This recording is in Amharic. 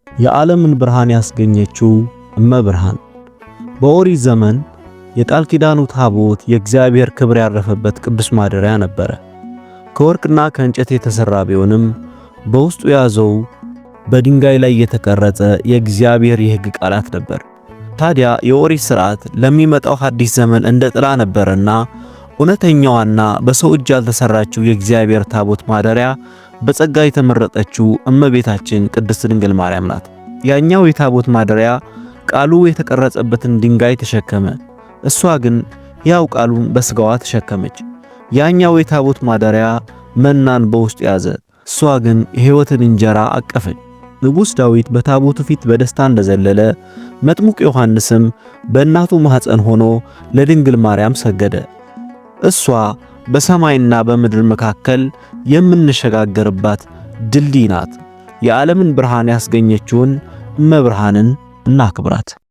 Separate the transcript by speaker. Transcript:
Speaker 1: የዓለምን ብርሃን ያስገኘችው እመብርሃን። በኦሪት ዘመን የቃል ኪዳኑ ታቦት የእግዚአብሔር ክብር ያረፈበት ቅዱስ ማደሪያ ነበረ። ከወርቅና ከእንጨት የተሰራ ቢሆንም በውስጡ የያዘው በድንጋይ ላይ የተቀረጸ የእግዚአብሔር የሕግ ቃላት ነበር። ታዲያ የኦሪት ሥርዓት ለሚመጣው አዲስ ዘመን እንደ ጥላ ነበርና እውነተኛዋና በሰው እጅ ያልተሰራችው የእግዚአብሔር ታቦት ማደሪያ በጸጋ የተመረጠችው እመቤታችን ቅድስት ድንግል ማርያም ናት። ያኛው የታቦት ማደሪያ ቃሉ የተቀረጸበትን ድንጋይ ተሸከመ፣ እሷ ግን ያው ቃሉን በሥጋዋ ተሸከመች። ያኛው የታቦት ማደሪያ መናን በውስጡ ያዘ፣ እሷ ግን የሕይወትን እንጀራ አቀፈች። ንጉሥ ዳዊት በታቦቱ ፊት በደስታ እንደዘለለ መጥምቁ ዮሐንስም በእናቱ ማኅፀን ሆኖ ለድንግል ማርያም ሰገደ። እሷ በሰማይና በምድር መካከል የምንሸጋገርባት ድልድይ ናት። የዓለምን ብርሃን ያስገኘችውን እመብርሃንን እናክብራት።